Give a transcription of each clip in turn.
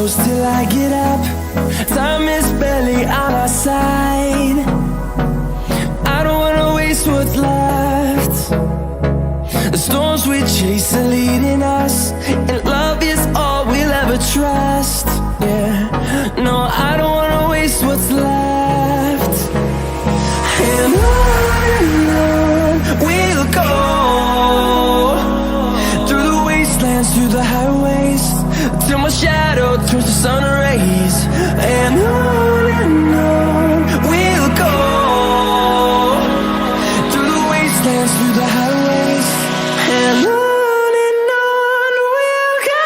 close till I get up. Time is barely on our side. I don't wanna waste what's left. The storms we chase are leading us, and love is all we'll ever trust. Yeah, no, I don't wanna waste what's left. And on we'll go, through the wastelands, through the highways, till my shadow turns to sun rays. And on we'll go, through the wastelands, through the highways, and on we'll go.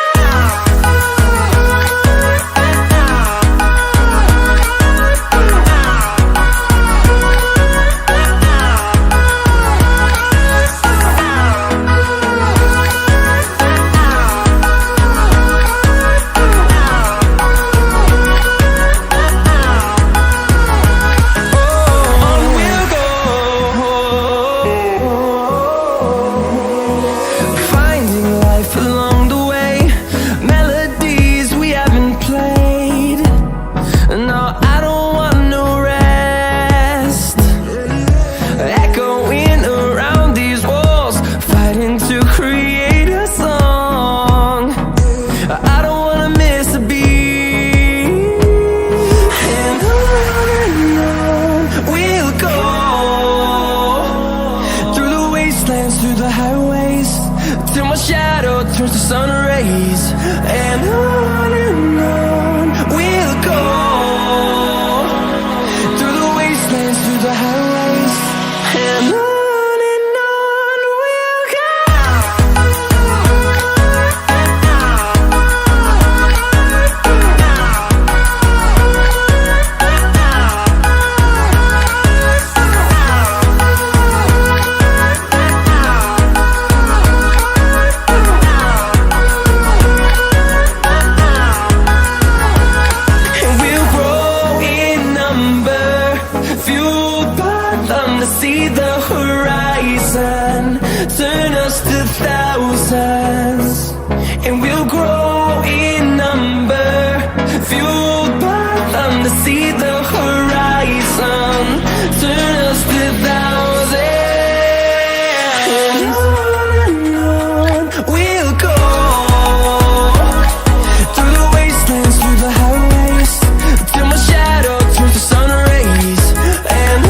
Through the highways, till my shadow turns to sun rays. And on we'll go, through the wastelands, through the highways, and on we'll go. See the horizon, turn us to thousands, and we'll grow in number, fueled by them. To see the horizon, turn us to thousands, and on we'll go, through the wastelands, through the highways, till my shadow turns to sun rays. And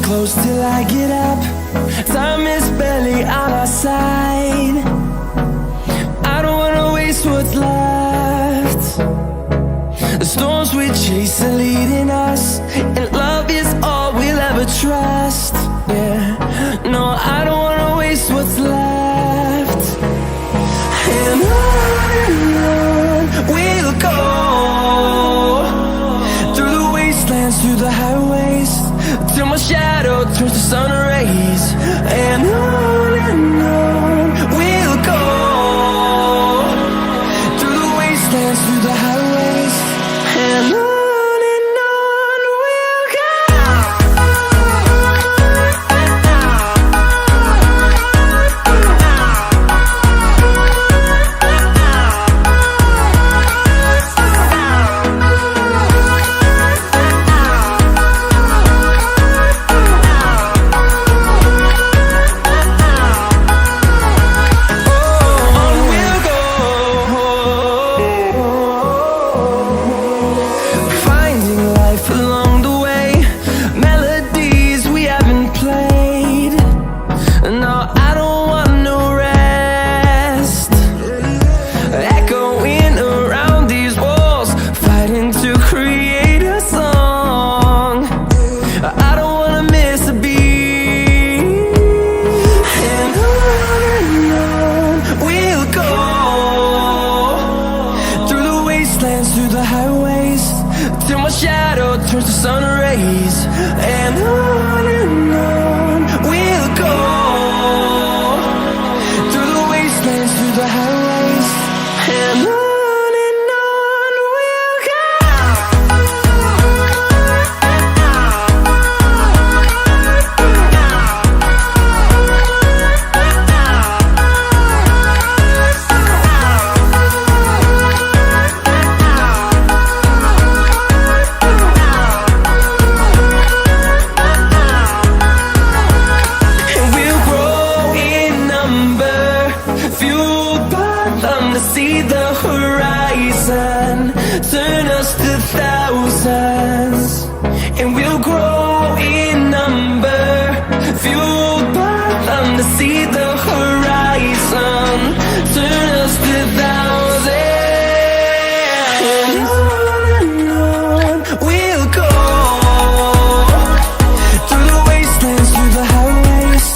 close till I get up. Time is barely on our side. I don't wanna waste what's left. The storms we chase are leading us, and love is all we'll ever trust. Yeah, no, I don't wanna waste what's left. And on we'll go, through the wastelands, through the highways, till my shadow turns to sun rays. And on we'll go, through the wastelands, through the highways, and on we'll go. turns to sun rays, and on we'll go, through the wastelands, through the highways, and on we'll go. See the horizon, turn us to thousands, and we'll grow in number, fueled by them to see the horizon, turn us to thousands, and on we'll go, through the wastelands, through the highways,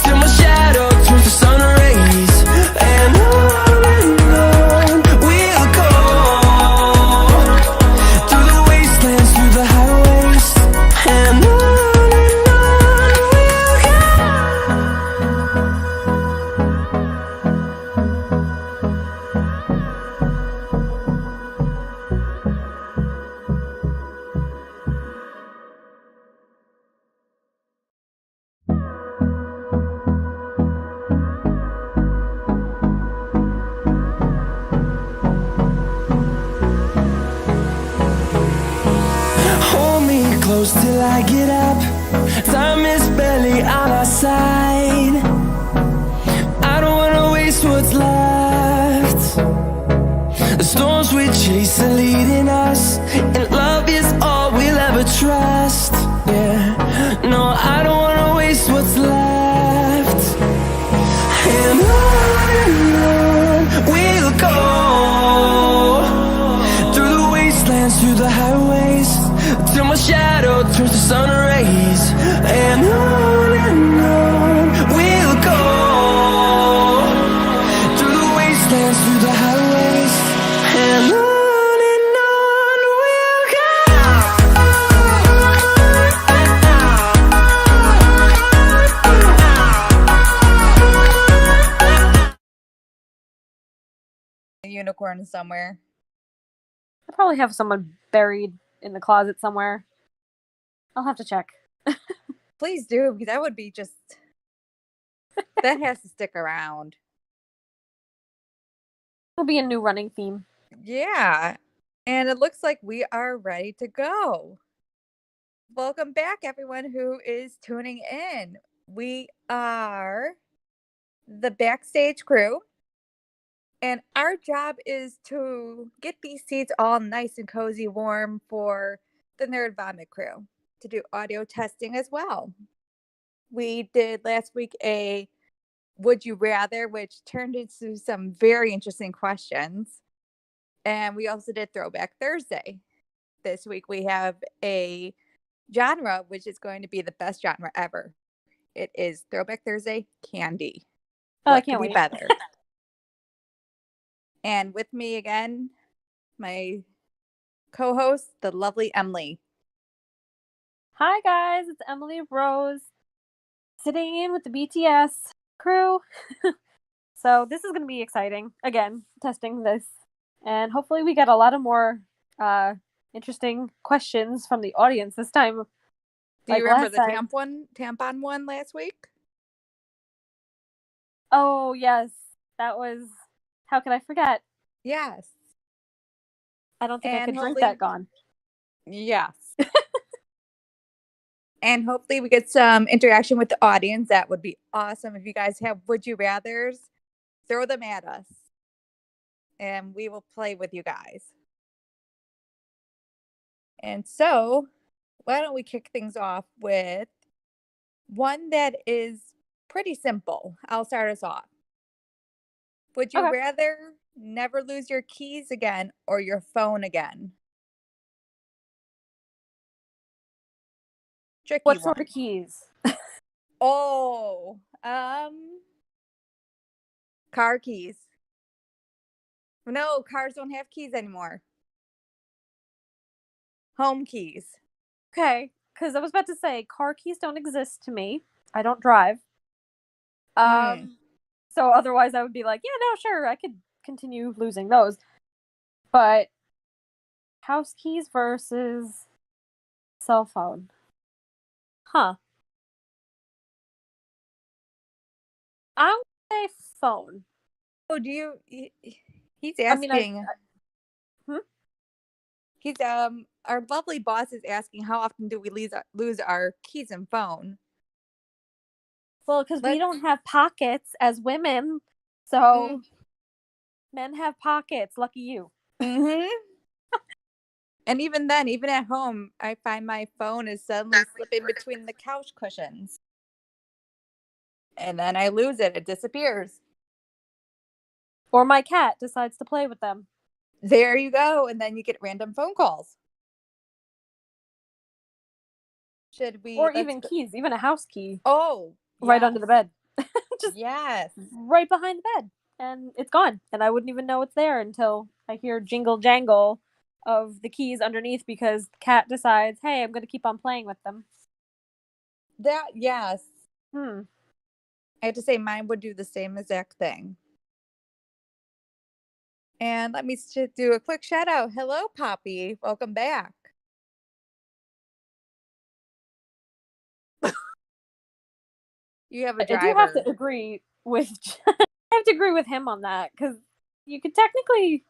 till my shadow turns to sun rays, and on close till I get up. Time is barely on our side. I don't wanna waste what's left. The storms we chase are leading us, and love is all we'll ever trust. Yeah, no, I don't wanna waste what's left. And on we'll go, through the wastelands, through the highways, till my shadow turns to sun rays, and on we'll go, through the wastelands, through the highways, and on we'll go. A unicorn somewhere. I probably have someone buried in the closet somewhere. I'll have to check. Please do, because that would be just... that has to stick around. It'll be a new running theme. Yeah. And it looks like we are ready to go. Welcome back, everyone who is tuning in. We are the backstage crew. And our job is to get these seats all nice and cozy, warm for the Nerd Vomit crew to do audio testing as well. We did last week a Would You Rather, which turned into some very interesting questions. And we also did Throwback Thursday. This week we have a genre, which is going to be the best genre ever. It is Throwback Thursday candy. Oh, What I can't could be wait. better? And with me again, my co-host, the lovely Emily. Hi guys, it's Emily Rose, sitting in with the BTS crew. So this is going to be exciting. Again, testing this. And hopefully we get a lot of more interesting questions from the audience this time. Do you remember the tampon one last week? Oh, yes. That was... How could I forget? Yes. I don't think I could drink that gone. Yes. And hopefully we get some interaction with the audience. That would be awesome. If you guys have Would You Rathers, throw them at us. And we will play with you guys. And so, why don't we kick things off with one that is pretty simple. I'll start us off. Would you rather never lose your keys again or your phone again? Tricky What one. sort of keys? Oh, car keys. No, cars don't have keys anymore. Home keys. Okay, because I was about to say car keys don't exist to me. I don't drive. Mm. So otherwise I would be like, yeah, no, sure, I could continue losing those. But house keys versus cell phone. Huh. I would say phone. Oh, he's I mean, asking. hmm? He's our lovely boss is asking how often do we lose our keys and phone? Well, because we Let's. don't have pockets as women, Mm, so men have pockets. Lucky you. hmm And even then, even at home, I find my phone is suddenly slipping between the couch cushions, and then I lose it. It disappears. Or my cat decides to play with them. There you go, and then you get random phone calls. Should we? Or Let's even go. keys, even a house key Oh, right yes, under the bed. Just yes. right behind the bed. And it's gone. And I wouldn't even know it's there until I hear jingle jangle of the keys underneath because the cat decides, hey, I'm going to keep on playing with them. That yes. Hmm. I have to say, mine would do the same exact thing. And let me do a quick shout out. Hello, Poppy. Welcome back. You have a I do have driver. to agree with I have to agree with him on that because you could technically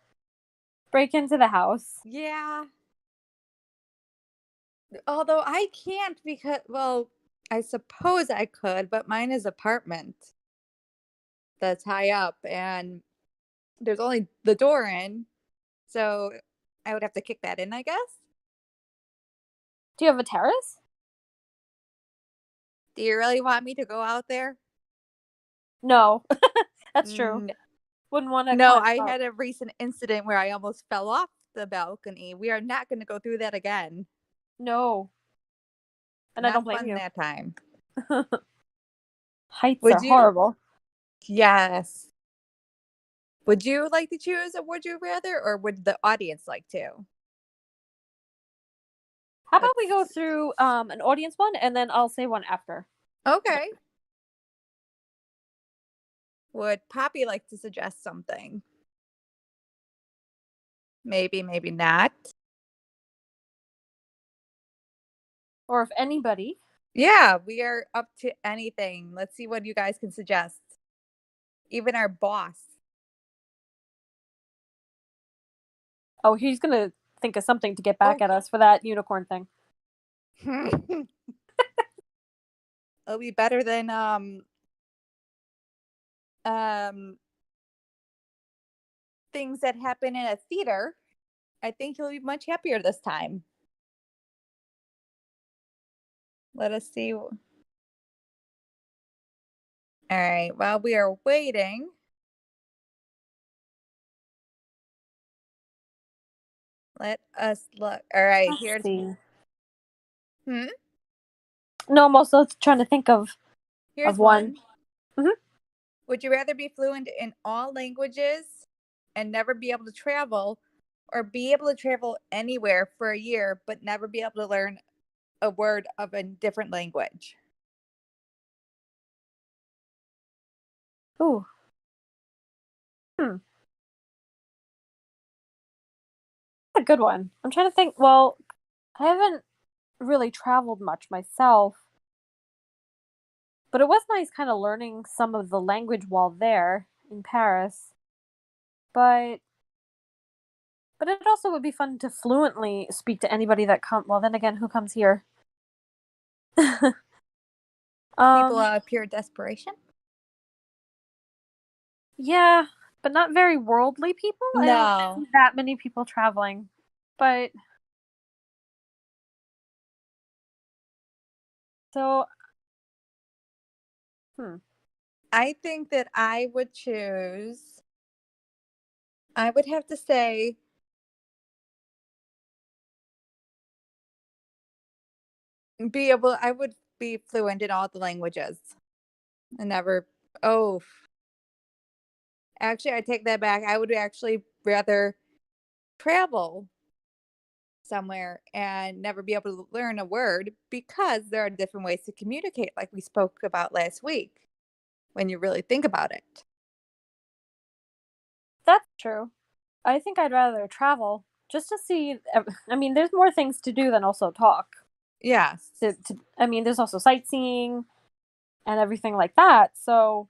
break into the house. Yeah. Although I can't because, well, I suppose I could, but mine is apartment that's high up and there's only the door in. So I would have to kick that in, I guess. Do you have a terrace? Do you really want me to go out there? No, that's true. Mm, Wouldn't want to no, climb I out. had a recent incident where I almost fell off the balcony. We are not going to go through that again. No, and I don't Not blame fun you. that time. Heights Would are you? horrible. Yes. Would you like to choose a would you rather or would the audience like to? How about we go Let's through an audience one and then I'll say one after. Okay. Would Poppy like to suggest something? Maybe, maybe not. Or if anybody. Yeah, we are up to anything. Let's see what you guys can suggest. Even our boss. Oh, he's gonna think of something to get back Oh, at us for that unicorn thing. it'll be better than um things that happen in a theater. I think he'll be much happier this time. Let us see. All right. While we are waiting, let us look. All right. Let's Here's see. hmm. No, I'm also trying to think of Here's one. one. Hmm. Would you rather be fluent in all languages and never be able to travel, or be able to travel anywhere for a year but never be able to learn a word of a different language? Ooh. Hmm. That's a good one. I'm trying to think. Well, I haven't really traveled much myself, but it was nice kind of learning some of the language while there in Paris. But it also would be fun to fluently speak to anybody that come. Well, then again, who comes here? People um, out of pure desperation? yeah, but not very worldly people. I don't No. see that many people traveling. But so, hmm. I think that I would have to say, I would be fluent in all the languages and never, oh, actually, I take that back. I would actually rather travel somewhere and never be able to learn a word because there are different ways to communicate, like we spoke about last week, when you really think about it. That's true. I think I'd rather travel just to see. I mean, there's more things to do than also talk. Yes. I mean, there's also sightseeing and everything like that. So,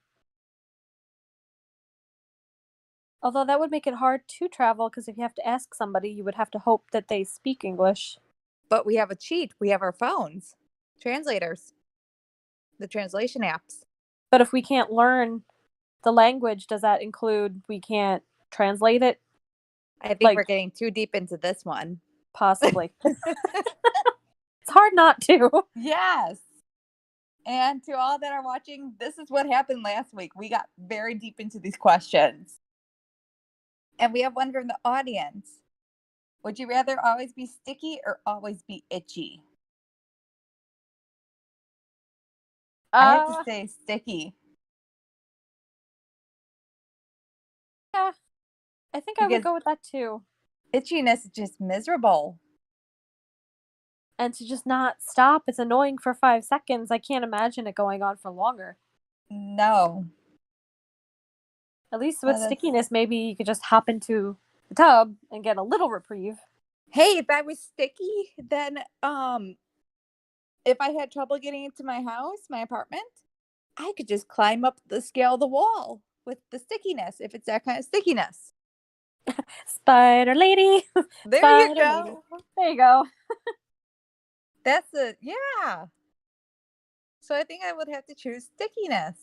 although that would make it hard to travel because if you have to ask somebody, you would have to hope that they speak English. But we have a cheat. We have our phones, translators, the translation apps. But if we can't learn the language, does that include we can't translate it? I think Like- we're getting too deep into this one. Possibly. It's hard not to. Yes. And to all that are watching, this is what happened last week. We got very deep into these questions. And we have one from the audience. Would you rather always be sticky or always be itchy? I have to say sticky. Yeah, I think I would Because go with that too. itchiness is just miserable. And to just not stop, it's annoying for 5 seconds. I can't imagine it going on for longer. No. At least with that's- stickiness, maybe you could just hop into the tub and get a little reprieve. Hey, if I was sticky, then if I had trouble getting into my house, my apartment, I could just climb up the scale of the wall with the stickiness, if it's that kind of stickiness. Spider lady. There Spider you go. lady. There you go. That's it. Yeah. So I think I would have to choose stickiness.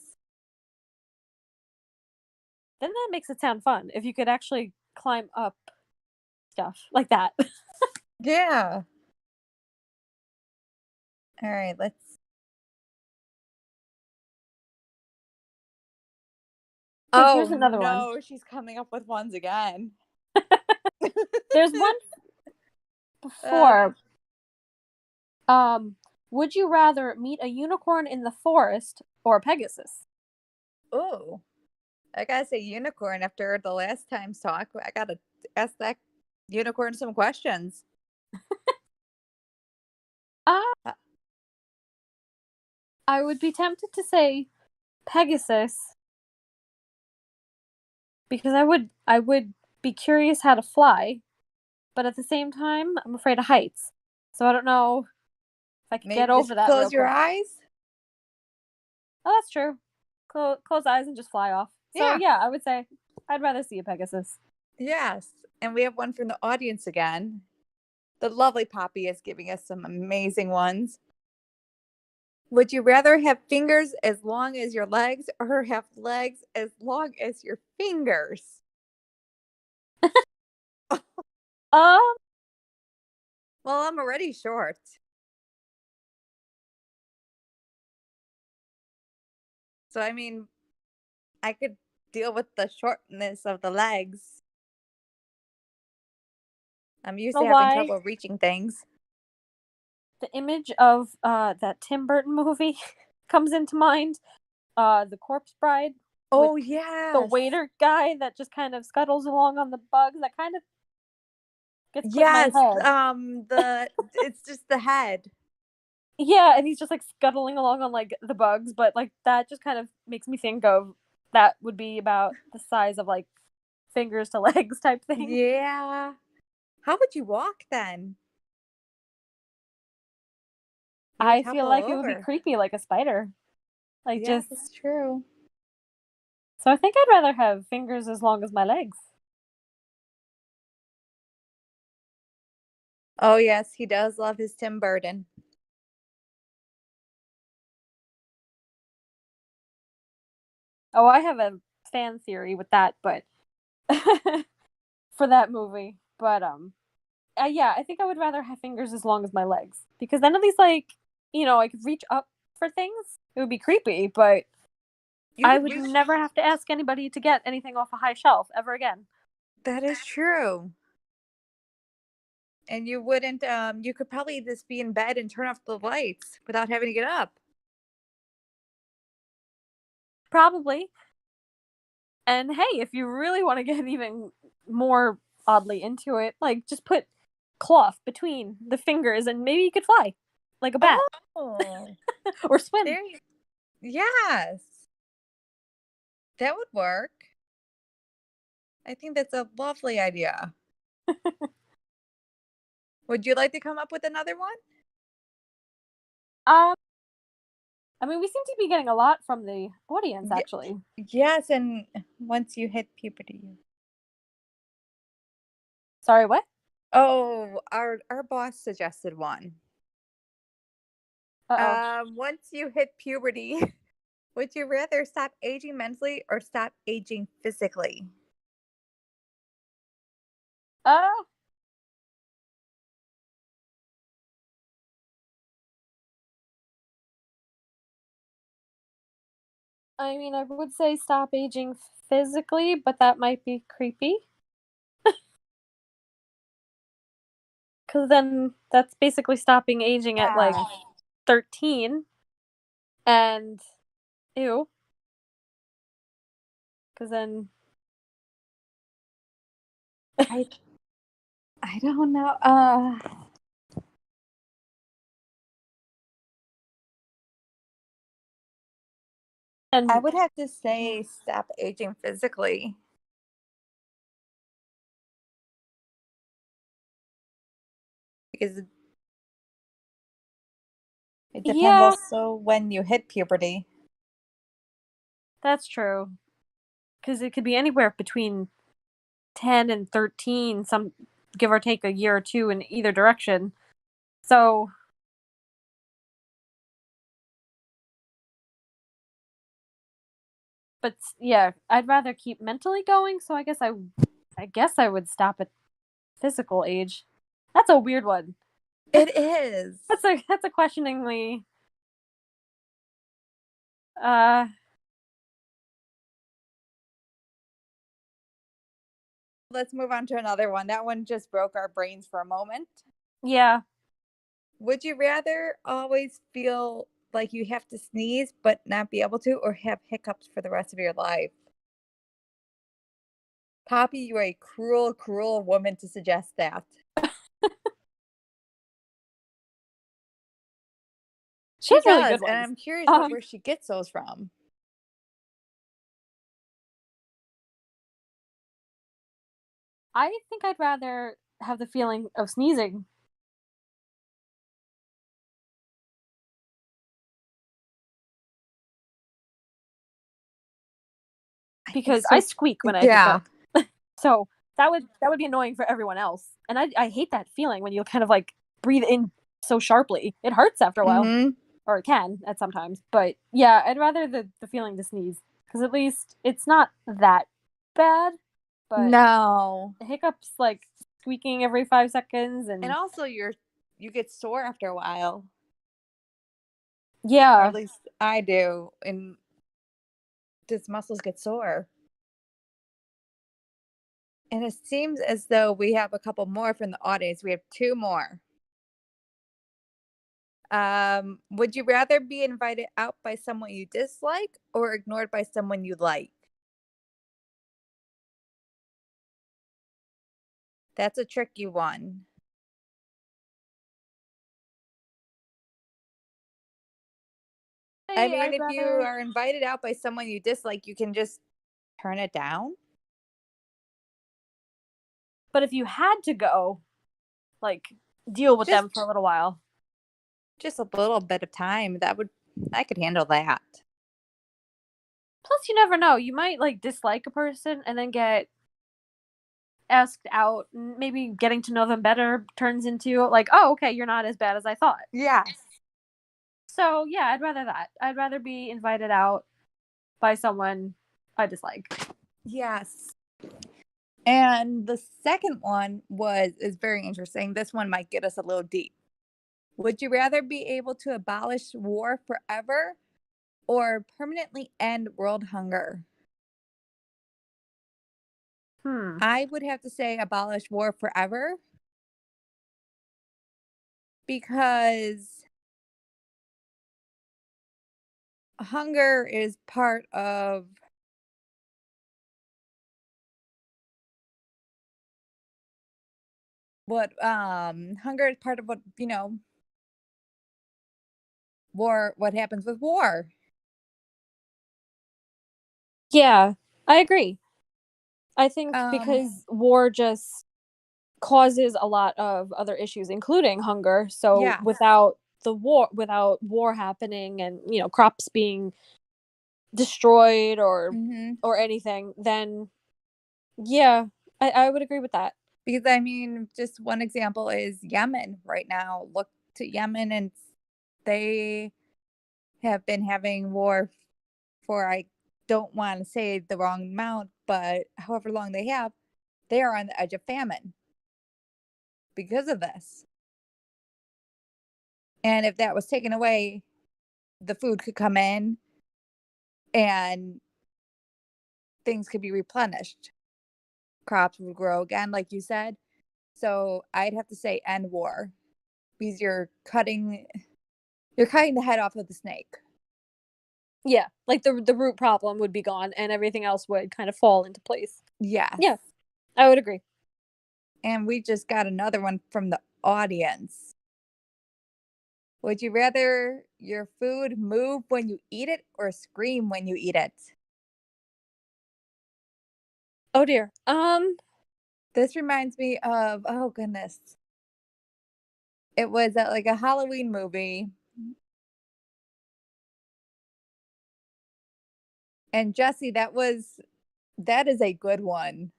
Then that makes it sound fun if you could actually climb up stuff like that. Yeah. All right, let's. Okay, here's another one. no, she's coming up with ones again. There's one before. Would you rather meet a unicorn in the forest or a Pegasus? Oh, I gotta say unicorn after the last time's talk. I gotta ask that unicorn some questions. Uh, I would be tempted to say Pegasus because I would be curious how to fly, but at the same time, I'm afraid of heights. So I don't know if I could Maybe get just over that. close real your quick. eyes. Oh, that's true. Close eyes and just fly off. So yeah, I would say I'd rather see a Pegasus. Yes. And we have one from the audience again. The lovely Poppy is giving us some amazing ones. Would you rather have fingers as long as your legs or have legs as long as your fingers? Um, Well, I'm already short. So, I mean, I could deal with the shortness of the legs. I'm used know to having why? trouble reaching things. The image of that Tim Burton movie comes into mind. The Corpse Bride. Oh, with yeah. The waiter guy that just kind of scuttles along on the bugs. That kind of gets put in Yes. my head. It's just the head. Yeah, and he's just like scuttling along on like the bugs, but like that just kind of makes me think of that would be about the size of like fingers to legs type thing. Yeah. How would you walk then? You would I feel topple like it would be over. creepy like a spider. Like Yes, just it's true. so I think I'd rather have fingers as long as my legs. Oh, yes, he does love his Tim Burton. Oh, I have a fan theory with that, but for that movie. But yeah, I think I would rather have fingers as long as my legs because then at least like I could reach up for things. It would be creepy, but I would never have to ask anybody to get anything off a high shelf ever again. That is true. And you wouldn't, you could probably just be in bed and turn off the lights without having to get up. Probably. And hey, if you really want to get even more oddly into it, like just put cloth between the fingers, and maybe you could fly like a bat. Oh, Or swim. Yes, that would work. I think that's a lovely idea. Would you like to come up with another one? Um, I mean, we seem to be getting a lot from the audience, actually. Yes, and once you hit puberty. Sorry, what? Oh, our boss suggested one. Uh-oh. Once you hit puberty, would you rather stop aging mentally or stop aging physically? Uh, I mean, I would say stop aging physically, but that might be creepy. Because then that's basically stopping aging at like Yeah. 13. And ew. Because then. I I don't know. And I would have to say stop aging physically because it depends yeah, also when you hit puberty. that's true. Because it could be anywhere between 10 and 13, some give or take a year or two in either direction. So, but yeah, I'd rather keep mentally going. So I guess I would stop at physical age. That's a weird one. It is. That's a questioningly. Uh, Let's move on to another one. That one just broke our brains for a moment. yeah. Would you rather always feel like you have to sneeze but not be able to, or have hiccups for the rest of your life? Poppy, you're a cruel, cruel woman to suggest that. She She has really does, good and ones. I'm curious where she gets those from. I think I'd rather have the feeling of sneezing. Because I squeak when I Yeah. hiccup. So that would be annoying for everyone else. And I hate that feeling when you kind of like breathe in so sharply. It hurts after a while. Mhm. Or it can at sometimes. But yeah, I'd rather the feeling to sneeze. Because at least it's not that bad. But No. hiccups like squeaking every 5 seconds And also you get sore after a while. Or yeah. at least I do. And just muscles get sore. And it seems as though we have a couple more from the audience. We have two more. Would you rather be invited out by someone you dislike or ignored by someone you like? That's a tricky one. I mean, I'd if you rather. are invited out by someone you dislike, you can just turn it down. But if you had to go, like deal with Just them for a little while. just a little bit of time. I could handle that. Plus, you never know. You might like dislike a person and then get asked out. Maybe getting to know them better turns into like, oh, okay, you're not as bad as I thought. Yes. So yeah, I'd rather that. I'd rather be invited out by someone I dislike. Yes. And the second one is very interesting. This one might get us a little deep. Would you rather be able to abolish war forever or permanently end world hunger? I would have to say abolish war forever because hunger is part of hunger is part of what, war, what happens with war. Yeah, I agree. I think Um, because war just causes a lot of other issues, including hunger. So yeah. without war happening and crops being destroyed Hmm. or anything, then yeah, I would agree with that. Because I mean, just one example is Yemen right now. Look to Yemen, and they have been having war for, I don't want to say the wrong amount, but however long they have, they are on the edge of famine because of this. And if that was taken away, the food could come in and things could be replenished. Crops would grow again, like you said. So I'd have to say end war because you're cutting the head off of the snake. Yeah, like the root problem would be gone and everything else would kind of fall into place. Yes. Yeah, I would agree. And we just got another one from the audience. Would you rather your food move when you eat it or scream when you eat it? Oh dear. This reminds me of, oh goodness. It was like a Halloween movie. And Jesse, that is a good one.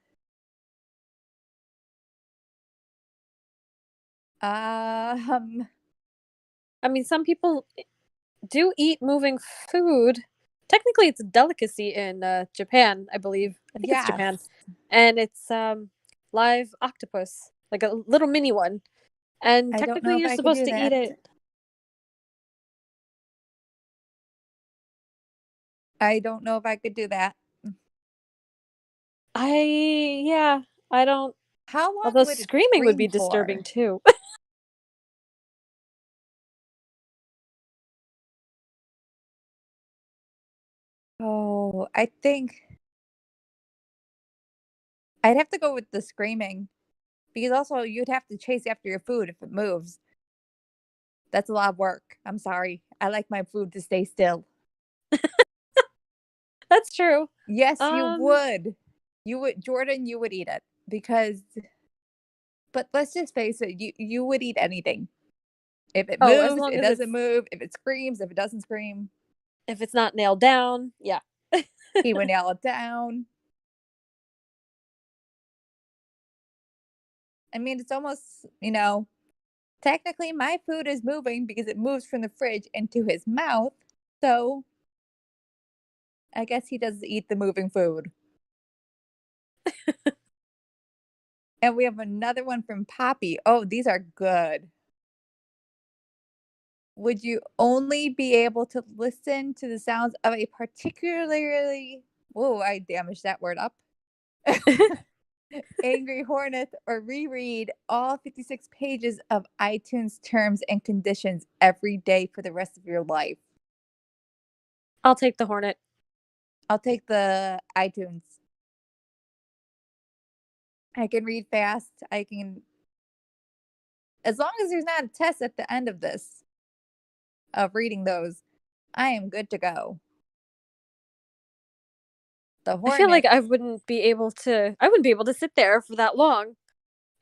Um, I mean, some people do eat moving food. Technically, it's a delicacy in Japan, I believe. I think it's yes. Japan, and it's live octopus, like a little mini one. And I don't know technically, if you're I could supposed do to eat that. it. I don't know if I could do that. Yeah, I don't. How long Although would it screaming would be scream disturbing for? too. Oh, I think I'd have to go with the screaming because also you'd have to chase after your food if it moves. That's a lot of work. I'm sorry. I like my food to stay still. That's true. Yes, you Um. would. You would, Jordan, you would eat it because, but let's just face it, you would eat anything. If it Oh, as moves, long it as doesn't move. If it screams, if it doesn't scream, it's not nailed down, yeah. he would nail it down. I mean, it's almost, technically my food is moving because it moves from the fridge into his mouth. So I guess he does eat the moving food. And we have another one from Poppy. Oh, these are good. Would you only be able to listen to the sounds of a particularly, whoa, I damaged that word up, angry hornet, or reread all 56 pages of iTunes terms and conditions every day for the rest of your life? I'll take the hornet. I'll take the iTunes. I can read fast. As long as there's not a test at the end of this, of reading those, I am good to go. The I feel like hornets, I wouldn't be able to sit there for that long.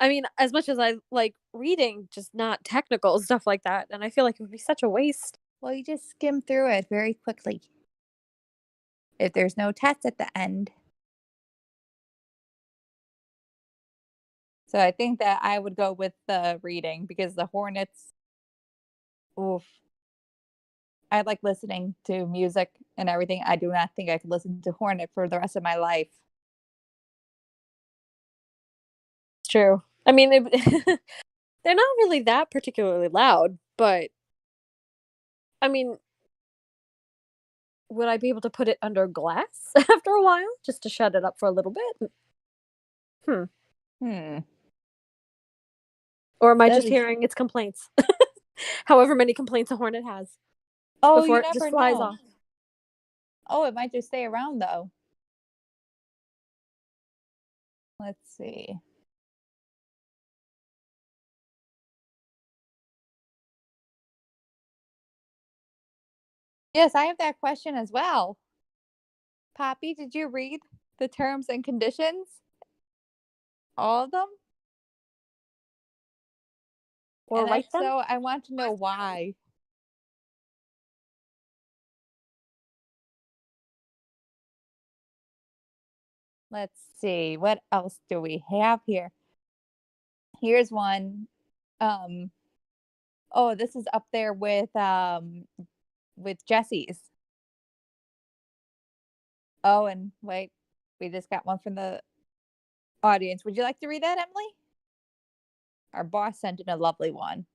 I mean, as much as I like reading, just not technical stuff like that, and I feel like it would be such a waste. well, you just skim through it very quickly. If there's no test at the end. So I think that I would go with the reading because the hornets, oof. I like listening to music and everything. I do not think I could listen to Hornet for the rest of my life. It's true. I mean, they're not really that particularly loud, but I mean, would I be able to put it under glass after a while just to shut it up for a little bit? Hmm. Hmm. Or am I That just is. hearing its complaints? However many complaints a hornet has Oh, you before it just never flies know. off. Oh, it might just stay around though. Let's see. Yes, I have that question as well. Poppy, did you read the terms and conditions? All of them? Or And if write them? so, I want to know why. Let's see. What else do we have here? Here's one. Um, oh, this is up there with Jesse's. Oh, and wait, we just got one from the audience. Would you like to read that, Emily? Our boss sent in a lovely one.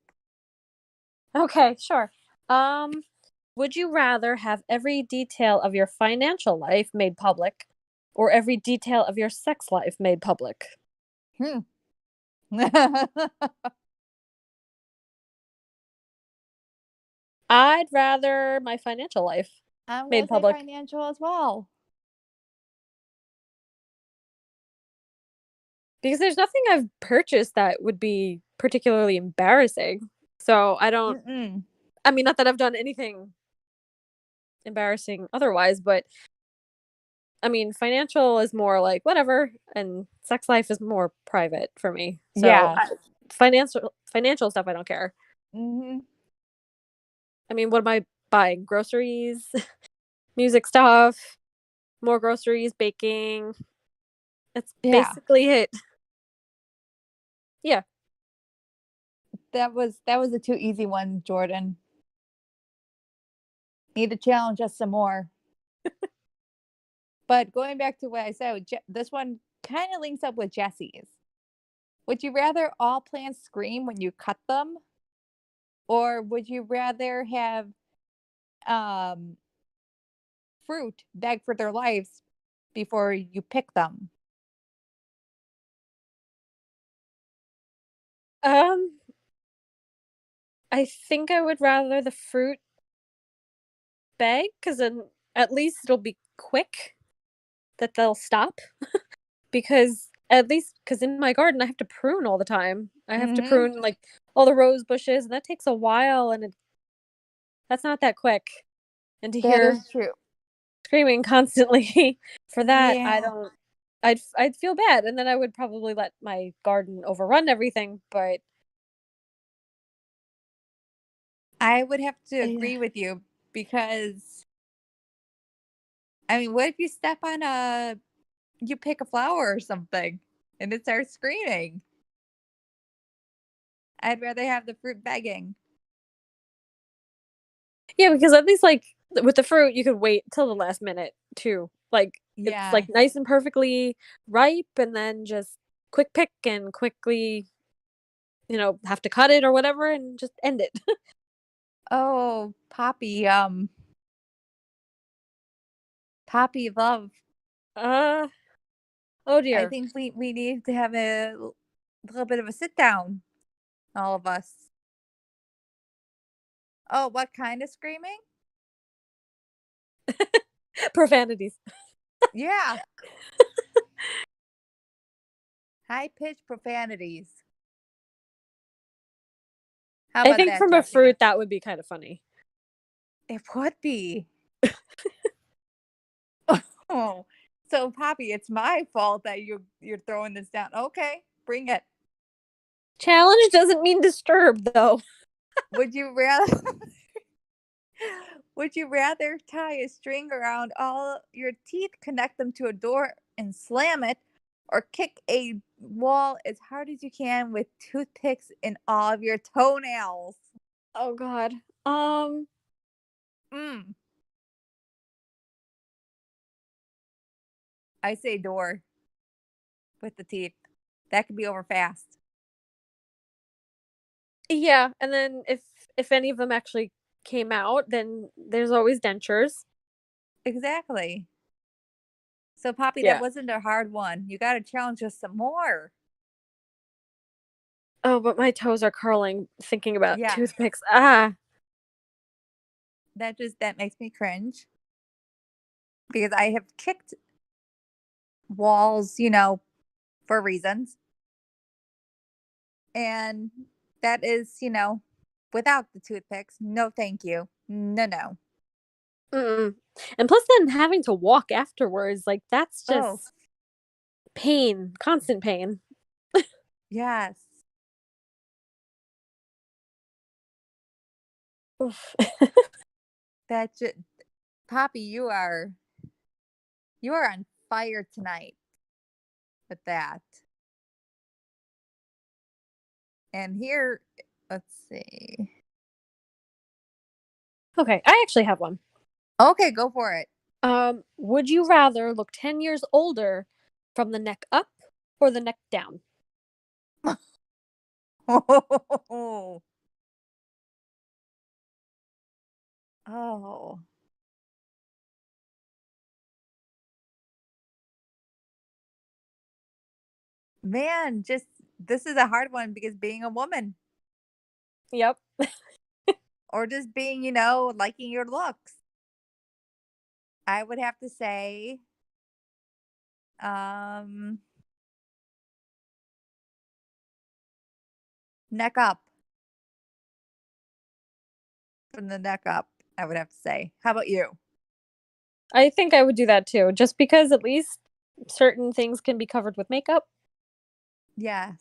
Okay, sure. Um, would you rather have every detail of your financial life made public or every detail of your sex life made public? Hmm. I'd rather my financial life I'm gonna made say public financial as well. because there's nothing I've purchased that would be particularly embarrassing. So I don't, Mm-mm. I mean, not that I've done anything embarrassing otherwise, but I mean, financial is more like whatever, and sex life is more private for me. So Yes. financial stuff, I don't care. Mm-hmm. I mean, what am I buying? Groceries, music stuff, more groceries, baking. That's Yeah. basically it. Yeah. That was a too easy one, Jordan. Need to challenge us some more. But going back to what I said, this one kind of links up with Jesse's. Would you rather all plants scream when you cut them, or would you rather have um, fruit beg for their lives before you pick them? Um, I think I would rather the fruit bag because then at least it'll be quick that they'll stop. Because at least because in my garden I have to prune all the time. I have to Mm-hmm. prune like all the rose bushes, and that takes a while, and that's not that quick. And to That hear is true. screaming constantly for that, I Yeah. don't. I'd feel bad, and then I would probably let my garden overrun everything. But I would have to yeah, agree with you because I mean, what if you step on you pick a flower or something and it starts screaming? I'd rather have the fruit begging. because at least like with the fruit, you could wait till the last minute too. Like it's like Yes. nice and perfectly ripe, and then just quick pick and quickly have to cut it or whatever and just end it. Oh, Poppy, Poppy love. Uh, oh I dear. think we need to have a little bit of a sit down, all of us. Oh, what kind of screaming? Profanities. Yeah, high pitched profanities. How I about think that, from a Jesse? fruit that would be kind of funny. It would be. Oh, so Poppy, it's my fault that you're throwing this down. Okay, bring it. Challenge doesn't mean disturbed though. Would you rather would you rather tie a string around all your teeth, connect them to a door and slam it, or kick a wall as hard as you can with toothpicks in all of your toenails? Oh god. Um Mm, I say door with the teeth. That could be over fast. yeah, and then if any of them actually came out, then there's always dentures. Exactly. So Poppy, that Yeah. wasn't a hard one. You got to challenge us some more. Oh, but my toes are curling thinking about Yeah, toothpicks. Ah. that makes me cringe because I have kicked walls, for reasons. And that is, without the toothpicks. No, thank you. No, no. Mm-mm. And plus, then having to walk afterwards, like that's Oh, just pain, constant pain. yes. Oof. That just, Poppy, you are on fire tonight with that. And here, let's see. Okay, I actually have one. Okay, go for it. Would you rather look 10 years older from the neck up or the neck down? Oh, oh, man, just this is a hard one because being a woman Yep. or just being, liking your looks. I would have to say, um, neck up from the neck up. I would have to say. How about you? I think I would do that too, just because at least certain things can be covered with makeup. Yes.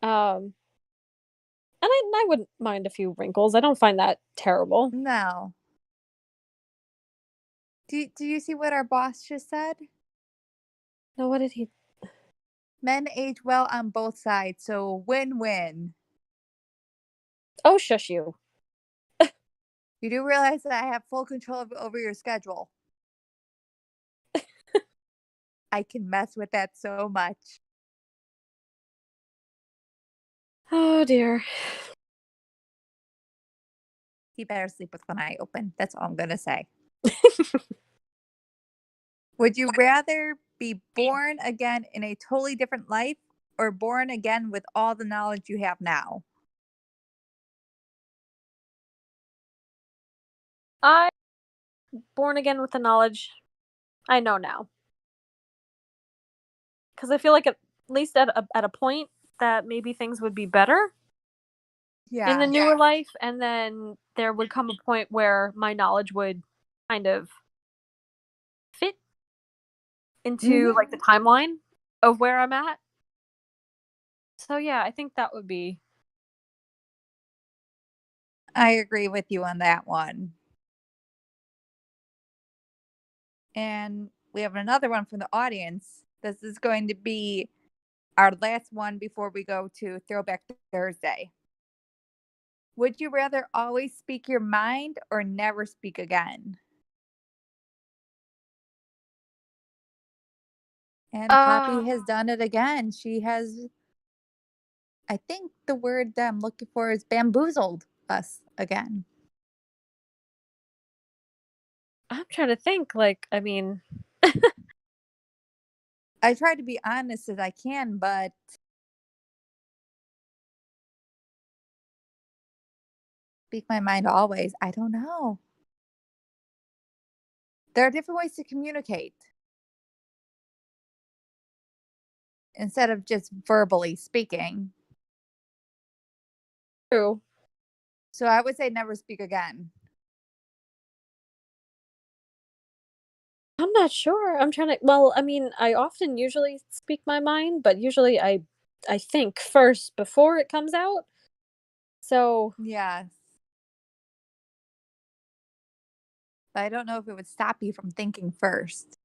Um, and I wouldn't mind a few wrinkles. I don't find that terrible. No. Do you see what our boss just said? No, what did he? Men age well on both sides, so win-win. Oh, shush you. You do realize that I have full control over your schedule. I can mess with that so much. Oh dear. He better sleep with one eye open. That's all I'm gonna say. Would you rather be born again in a totally different life or born again with all the knowledge you have now? I born again with the knowledge I know now, because I feel like at least at a point that maybe things would be better in the Yeah. newer life, and then there would come a point where my knowledge would kind of fit into Hmm. like the timeline of where I'm at. So yeah, I think that would be. I agree with you on that one. And we have another one from the audience. This is going to be our last one before we go to Throwback Thursday. Would you rather always speak your mind or never speak again? And Uh, Poppy has done it again. She has, I think the word that I'm looking for is bamboozled us again. I'm trying to think. Like, I mean, I try to be honest as I can, but speak my mind always. I don't know. There are different ways to communicate instead of just verbally speaking. true. So I would say never speak again. I'm not sure. I'm trying to. Well, I mean, I often usually speak my mind, but usually I think first before it comes out. So Yes. But I don't know if it would stop you from thinking first.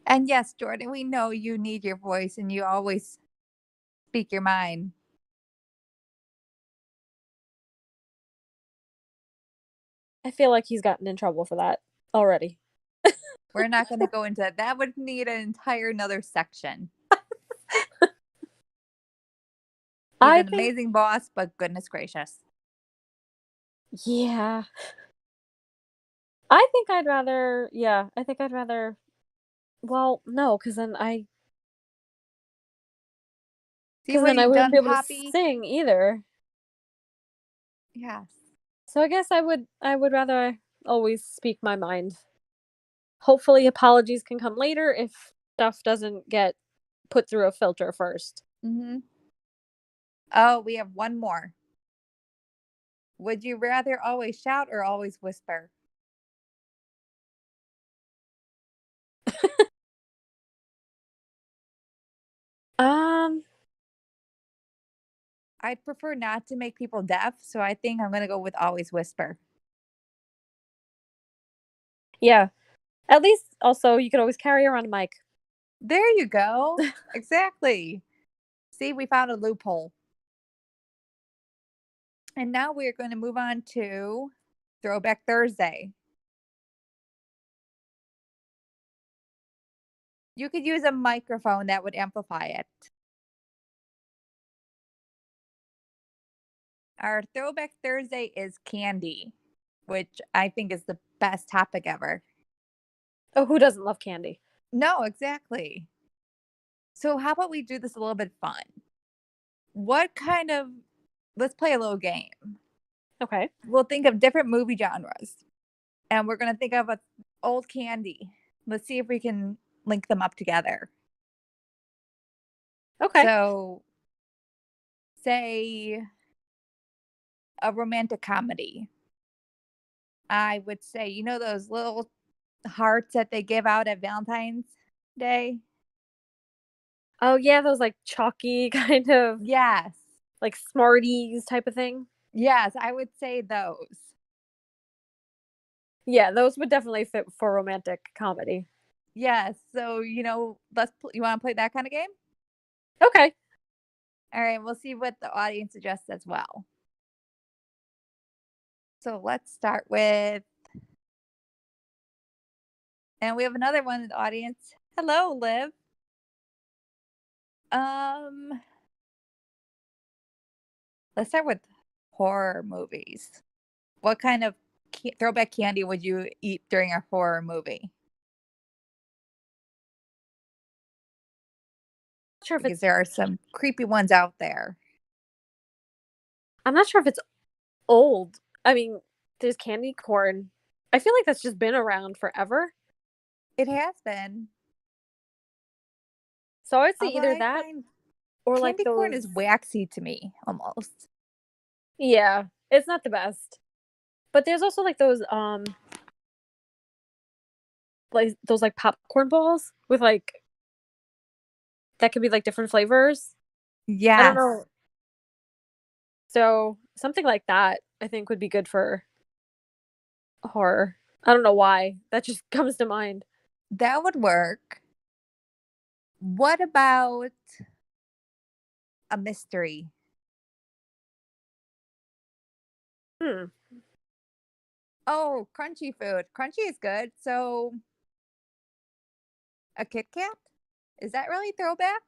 And yes, Jordan, we know you need your voice and you always speak your mind. I feel like he's gotten in trouble for that already. We're not going to go into that. That would need an entire another section. He's I an think, amazing boss, but goodness gracious. yeah. I think I'd rather, yeah, I think I'd rather, well, no, See because what then I you've wouldn't be done, able to Poppy? sing either. Yes. So I guess I would rather always speak my mind. Hopefully apologies can come later if stuff doesn't get put through a filter first. Hmm. Oh, we have one more. Would you rather always shout or always whisper? I'd prefer not to make people deaf, so I think I'm gonna go with always whisper. Yeah. At least also you could always carry around a mic. There you go. Exactly. See, we found a loophole. And now we're going to move on to Throwback Thursday. You could use a microphone that would amplify it. Our Throwback Thursday is candy, which I think is the best topic ever. Oh, who doesn't love candy? No, exactly. So, how about we do this a little bit fun? What kind of, let's play a little game. Okay. We'll think of different movie genres and we're going to think of a old candy. Let's see if we can link them up together. Okay. So, say a romantic comedy. I would say, you know, those little hearts that they give out at Valentine's Day? Oh yeah, those like chalky kind of Yes. like Smarties type of thing. Yes, I would say those. Yeah, those would definitely fit for romantic comedy. Yes. So, you know, you want to play that kind of game? Okay. All right, we'll see what the audience suggests as well. So let's start with, and we have another one in the audience. Hello, Liv. Let's start with horror movies. What kind of throwback candy would you eat during a horror movie? Not sure if Because it's there are some creepy ones out there. I'm not sure if it's old. I mean, there's candy corn. I feel like that's just been around forever. It has been. So I'd say Although either I that find or like candy corn those. is waxy to me almost. Yeah, it's not the best. But there's also like those like popcorn balls with like that could be like different flavors. I don't Yes. know. So something like that I think would be good for horror. I don't know why. That just comes to mind. That would work. What about a mystery? Hmm. Oh, crunchy food. Crunchy is good. So a Kit Kat? Is that really throwback?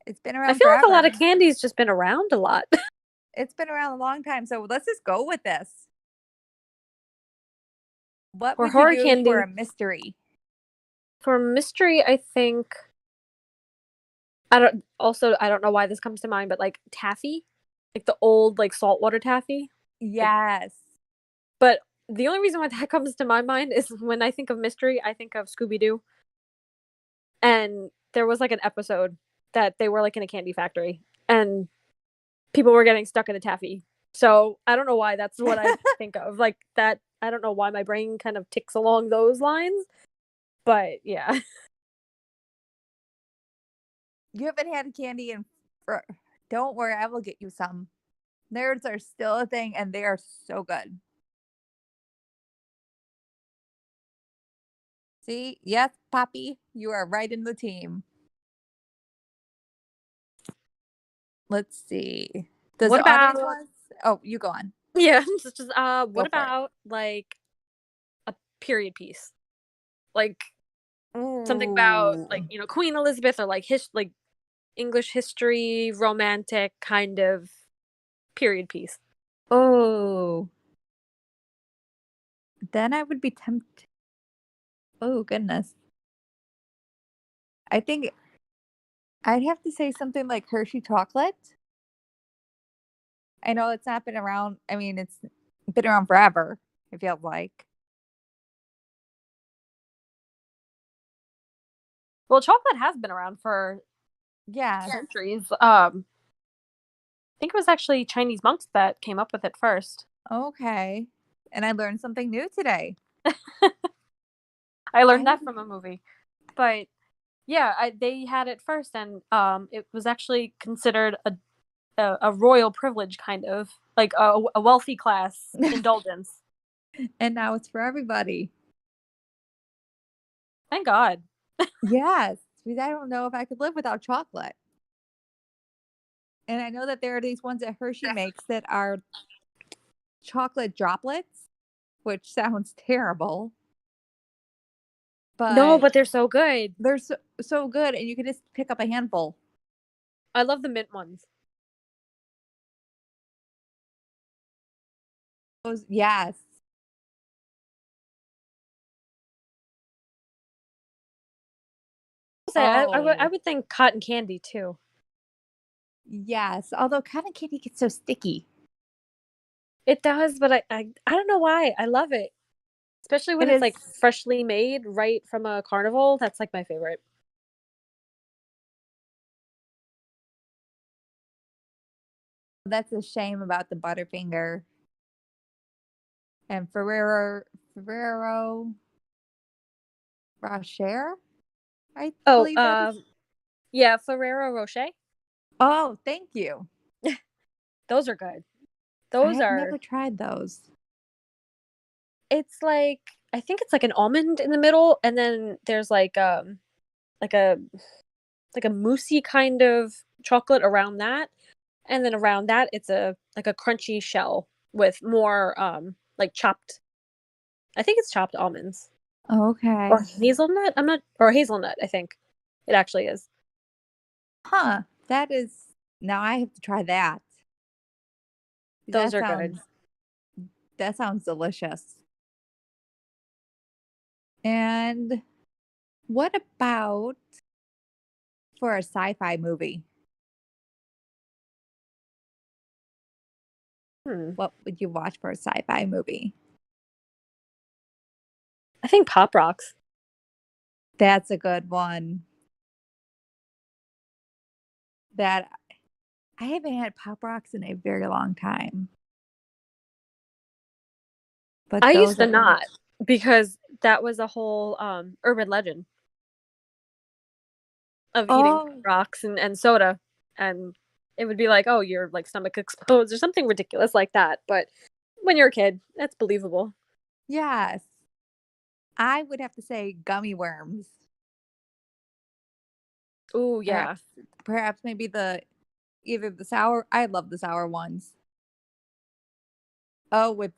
It's been I around feel like a lot of forever. candy's just been around a lot. It's been around a long time. So let's just go with this. What For would you horror do for candy, a mystery? for mystery, I think I don't know why this comes to mind, but like taffy, like the old like saltwater taffy. Like, Yes. but the only reason why that comes to my mind is when I think of mystery, I think of Scooby Doo. And there was like an episode that they were like in a candy factory and people were getting stuck in a taffy. So I don't know why that's what I think of. Like that I don't know why my brain kind of ticks along those lines. But yeah. You haven't had candy in don't worry, I will get you some. Nerds are still a thing and they are so good. See? Yes, Poppy, you are right in the team. Let's see. Does What the audience about want? Oh, you go on. yeah, just Go what for it. about like a period piece? Like something about Ooh. like, you know, Queen Elizabeth or like English history, romantic kind of period piece. Oh. Then I would be tempted. Oh, goodness. I think I'd have to say something like Hershey chocolate. I know it's not been around. I mean, it's been around forever, it feels like. Well, chocolate has been around for Yes. centuries. I think it was actually Chinese monks that came up with it first. Okay. And I learned something new today. I learned I that from a movie. But Yeah, they had it first, and it was actually considered a royal privilege, kind of like a wealthy class indulgence. And now it's for everybody. Thank God. Yes, because I don't know if I could live without chocolate. And I know that there are these ones that Hershey makes that are chocolate droplets, which sounds terrible, No, but but they're so good. they're so good, and you can just pick up a handful. I love the mint ones. Those, yes. I'll say I Oh, would think cotton candy too. yes. Although cotton candy gets so sticky. It does, but I don't know why. I love it. Especially It when it's is. like freshly made right from a carnival. That's like my favorite. That's a shame about the Butterfinger and Ferrero Rocher, I Oh, believe that is. yeah, Ferrero Rocher. Oh, thank you. Those are good. I Those have are never tried those. it's like I think it's like an almond in the middle, and then there's like a like a moussey kind of chocolate around that, and then around that it's a like a crunchy shell with more like chopped, I think it's chopped almonds or Okay. hazelnut. I'm not, or hazelnut, I think it actually is. Huh. That is. Now I have to try that. Those That are good. sounds that sounds delicious. And what about for a sci-fi movie? Hmm. What would you watch for a sci-fi movie? I think Pop Rocks. That's a good one. That I haven't had Pop Rocks in a very long time, but I used those to are not, because that was a whole urban legend of eating Pop oh Rocks and soda, and it would be like, oh, your like stomach explodes or something ridiculous like that. But when you're a kid, that's believable. yes. I would have to say gummy worms. Oh yeah. Perhaps perhaps maybe the either the sour I love the sour ones. Oh, with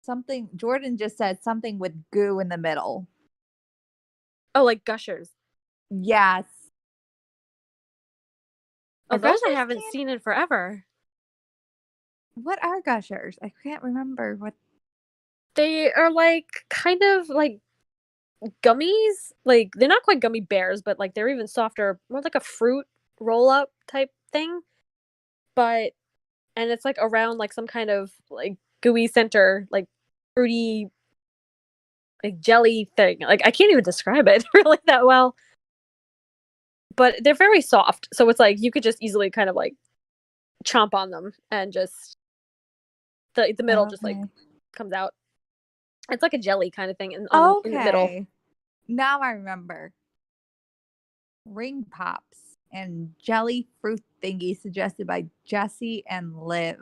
something Jordan just said something with goo in the middle. Oh, like Gushers. Yes. Oh, Are those I gushers haven't candy? seen in forever. What are gushers? I can't remember what. They are like kind of like gummies. Like they're not quite gummy bears, but like they're even softer, more like a fruit roll up type thing. But and it's like around like some kind of like gooey center, like fruity like jelly thing. Like I can't even describe it really that well. But they're very soft. So it's like you could just easily kind of like chomp on them and just the middle just like Okay. comes out. It's like a jelly kind of thing in the middle. Okay. Now I remember. Ring pops and jelly fruit thingy suggested by Jesse and Liv.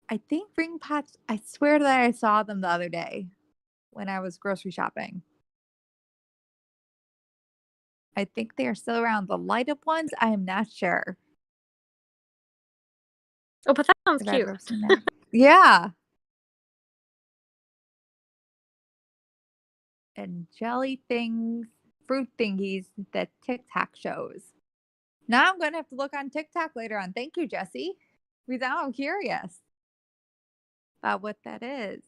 I think ring pops, I swear that I saw them the other day when I was grocery shopping. I think they are still around. The light up ones, I am not sure Oh, but that sounds if I've cute. ever seen that. Yeah. And jelly things, fruit thingies that TikTok shows. Now I'm going to have to look on TikTok later on. Thank you, Jesse. Because now I'm curious about what that is.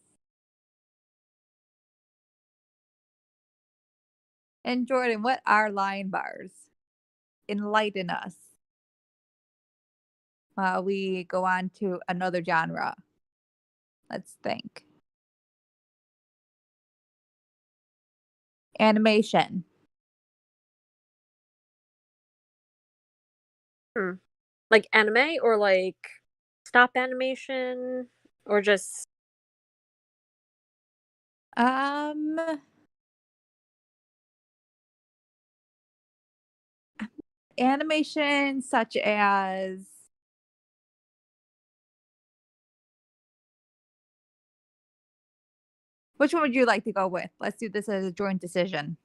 And Jordan, what are line bars? Enlighten us while we go on to another genre. Let's think. Animation. Hmm. Like anime or like stop animation or just Um, animation such as which one would you like to go with? Let's do this as a joint decision.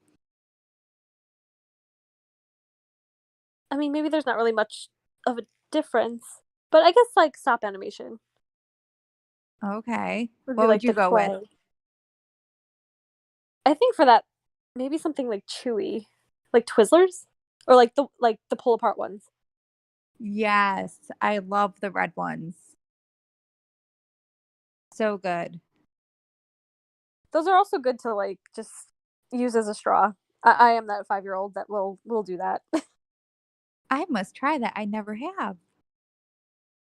I mean, maybe there's not really much of a difference, but I guess like stop animation Okay. would be What would like you the go with? play. I think for that, maybe something like Chewy, like Twizzlers, or like the pull apart ones. Yes, I love the red ones. So good. Those are also good to like just use as a straw. I am that 5-year-old that will do that. I must try that. I never have.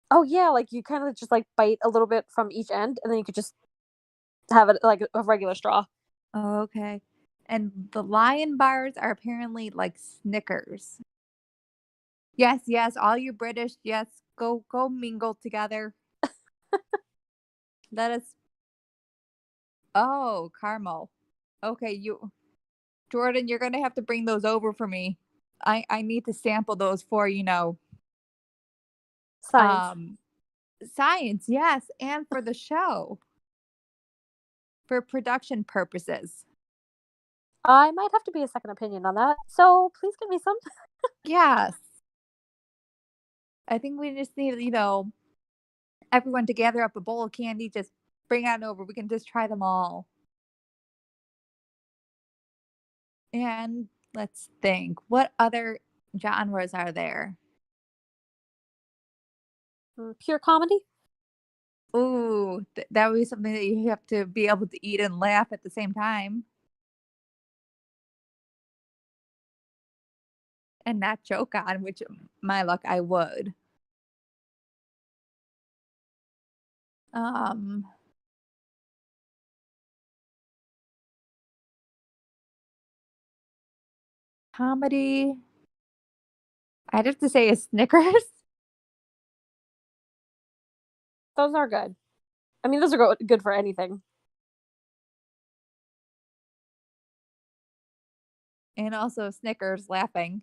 Oh yeah, like you kind of just like bite a little bit from each end, and then you could just have it like a regular straw. Oh, okay. And the lion bars are apparently like Snickers. Yes, yes, all you British, yes, go mingle together. Let us Oh, caramel. Okay, Jordan, you're gonna have to bring those over for me. I need to sample those for, Science. um science, yes, and for the show, for production purposes. I might have to be a second opinion on that. So please give me some. Yes. I think we just need, everyone to gather up a bowl of candy, just bring on over. We can just try them all. And let's think, what other genres are there? Pure comedy. Ooh, that would be something that you have to be able to eat and laugh at the same time and not choke on, which my luck, I would. Um, Comedy. I'd have to say a Snickers Those are good. I mean, those are good for anything. and also Snickers laughing.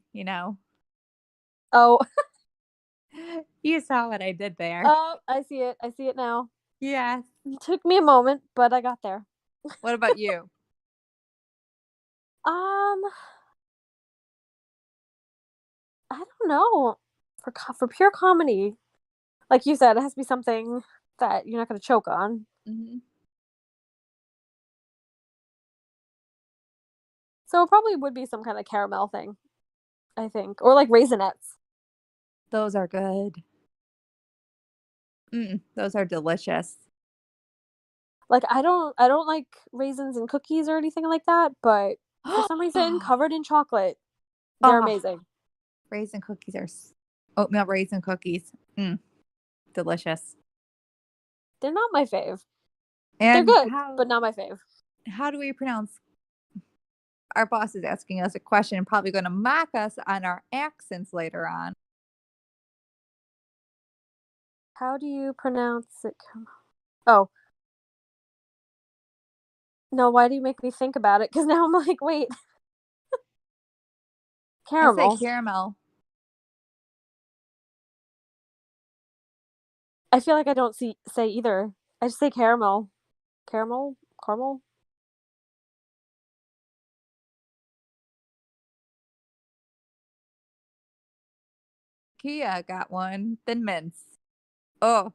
Oh, You saw what I did there. oh, I see it. I see it now. Yes. It took me a moment, but I got there. What about you? Um, I don't know. For pure comedy, like you said, it has to be something that you're not going to choke on. Mhm. So it probably would be some kind of caramel thing, I think, or like raisinets. Those are good. Those are delicious. Like I don't like raisins and cookies or anything like that, but for some reason, covered in chocolate, they're Oh, amazing. raisin cookies are oatmeal raisin cookies. Delicious. They're not my fave. They're And good, how but not my fave. how do we pronounce our boss is asking us a question and probably going to mock us on our accents later on. How do you pronounce it? Oh, no, why do you make me think about it? Because now I'm like, wait, I say caramel. caramel. I feel like I don't say either. I just say caramel. Caramel? Caramel? Kia got one. Thin mints. Oh,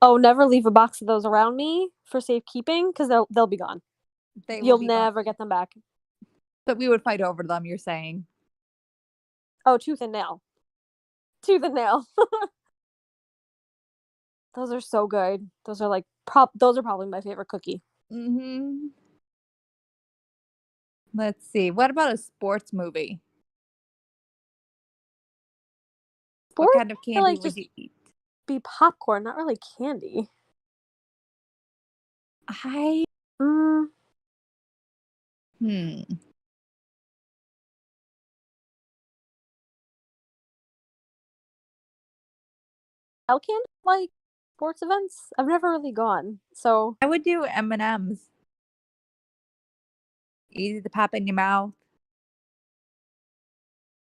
Oh, never leave a box of those around me for safekeeping because they'll be gone. they will You'll be gone. never get them back. But we would fight over them, you're saying. Oh, tooth and nail. Tooth and nail. Those are so good. Those are like those are probably my favorite cookie. Mm-hmm. Let's see. What about a sports movie? What Sport, kind of I feel candy like would just you eat? be popcorn, not really candy. I Mm, hmm. Elkin like sports events. I've never really gone, so I would do M&Ms. Easy to pop in your mouth.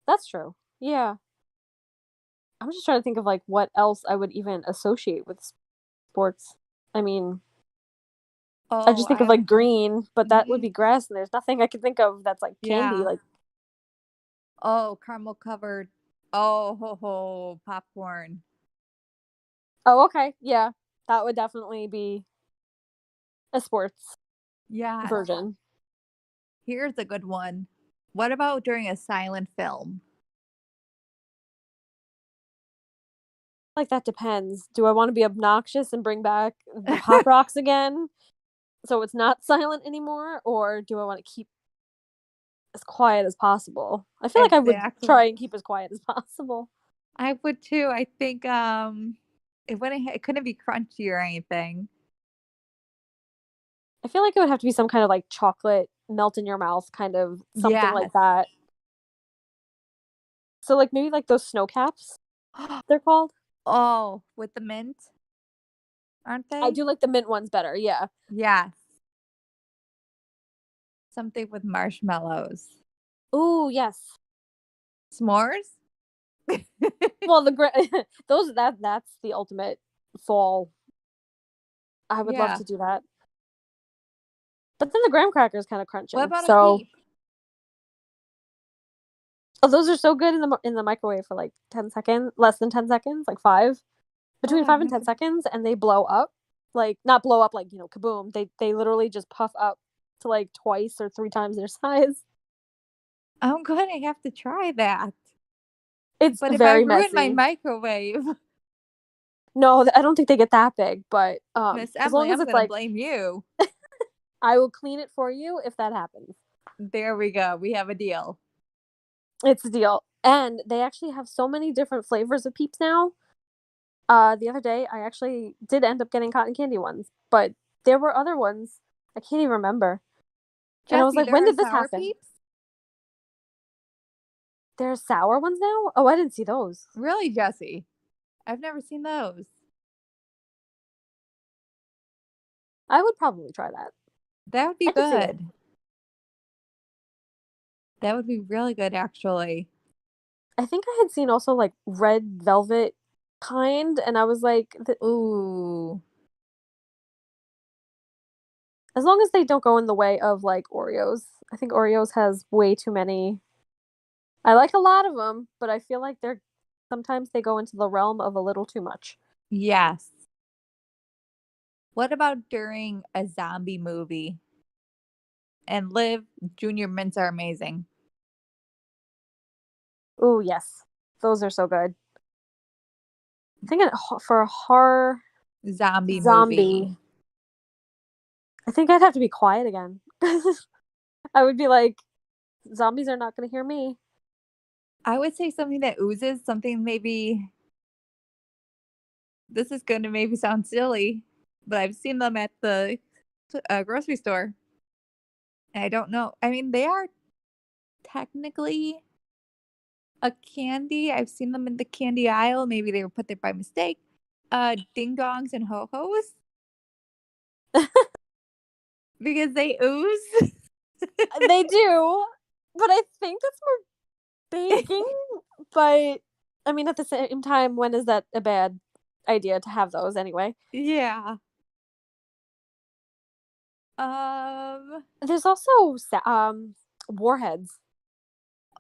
That's true. Yeah. I'm just trying to think of like what else I would even associate with sports. I mean, I Oh, just think of like green, but that would mhm, be grass, and there's nothing I can think of that's like candy. yeah. Like, Oh, caramel covered. Oh, ho, ho, popcorn. oh, okay, yeah, that would definitely be a sports Yes. version. Here's a good one. What about during a silent film? Like that depends. Do I want to be obnoxious and bring back the pop rocks again, so it's not silent anymore, or do I want to keep as quiet as possible? I feel like I would Exactly. try and keep as quiet as possible. I would too. I think it couldn't be crunchy or anything. I feel like it would have to be some kind of like chocolate melt in your mouth, kind of something like Yes. that. So like maybe like those snow caps, they're called. Oh, with the mint, aren't I they? do like the mint ones better. Yeah. Yes. Something with marshmallows. Ooh, yes. S'mores? Well, those that's the ultimate fall. I would love Yeah. to do that. But then the graham cracker is kind of What crunching. about a So, peep? oh, those are so good in the microwave for like 10 seconds, less than 10 seconds, like 5, Oh, between I've 5 and 10 never. seconds, and they blow up. Like not blow up like, kaboom. They literally just puff up to like twice or 3 times their size. I'm gonna have to try that. It's But if I very ruin my messy. microwave, No, I don't think they get that big, but Miss as Emily, long as I'm it's gonna like blame you. I will clean it for you if that happens. There we go. We have a deal. It's a deal. And they actually have so many different flavors of Peeps now. The other day I actually did end up getting cotton candy ones, but there were other ones. I can't even remember. And I was Jesse, like, there when are did this sour happen? peeps? There's sour ones now? Oh, I didn't see those. Really, Jesse? I've never seen those. I would probably try that. That would be I could see it. good. That would be really good, actually. I think I had seen also like red velvet kind, and I was like, Ooh. as long as they don't go in the way of like Oreos. I think Oreos has way too many. I like a lot of them, but I feel like they're sometimes they go into the realm of a little too much. Yes. What about during a zombie movie? And Liv, Junior Mints are amazing. Ooh, yes. Those are so good. I think for a horror Zombie movie. zombie, I think I'd have to be quiet again. I would be like, zombies are not going to hear me. I would say something that oozes, something maybe this is going to maybe sound silly, but I've seen them at the grocery store. And I don't know. I mean, they are technically a candy. I've seen them in the candy aisle. Maybe they were put there by mistake. Ding dongs and ho hos because they ooze. They do, but I think that's more baking. But I mean, at the same time, when is that a bad idea to have those anyway? Yeah. Um. There's also warheads.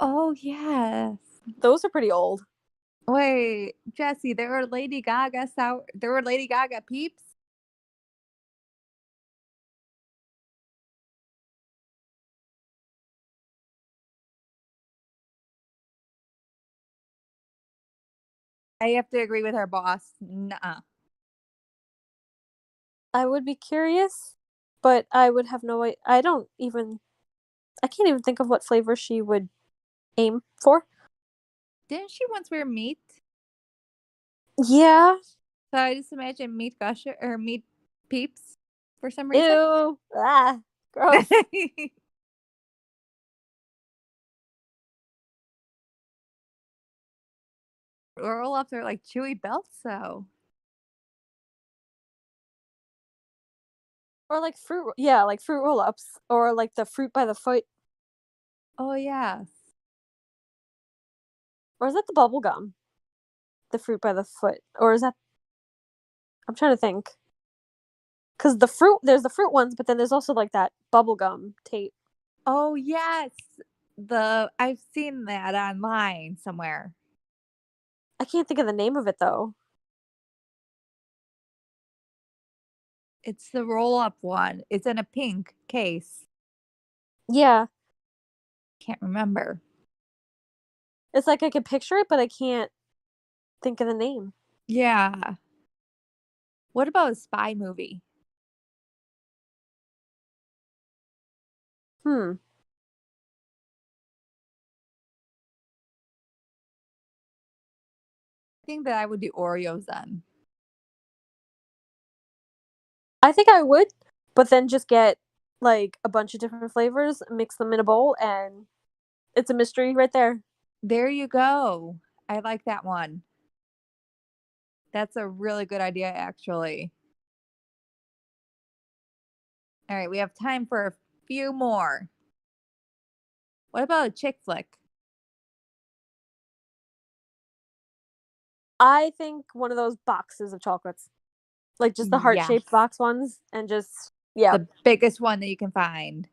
Oh yes. Those are pretty old. Wait, Jesse. There were Lady Gaga sour. There were Lady Gaga peeps. I have to agree with our boss. Nuh-uh. I would be curious, but I would have no. I don't even. I can't even think of what flavor she would aim for. Didn't she once wear meat? Yeah. So I just imagine meat gusher or meat peeps for some reason. Ew. Ah. Gross. Roll ups are like chewy belts, so Or like fruit. Yeah, like fruit roll ups, or like the fruit by the foot. oh yeah. Or is that the bubble gum? The fruit by the foot? Or is that I'm trying to think. Because there's the fruit ones, but then there's also like that bubble gum tape. Oh, yes. I've seen that online somewhere. I can't think of the name of it though. It's the roll-up one. It's in a pink case. Yeah. Can't remember. It's like I can picture it, but I can't think of the name. Yeah. What about a spy movie? Hmm. I think that I would do Oreos then. I think I would, but then just get like a bunch of different flavors, mix them in a bowl, and it's a mystery right there. There you go. I like that one. That's a really good idea, actually. All right, we have time for a few more. What about a chick flick? I think one of those boxes of chocolates, like just the heart Yes. shaped box ones, and just yeah, The biggest one that you can find.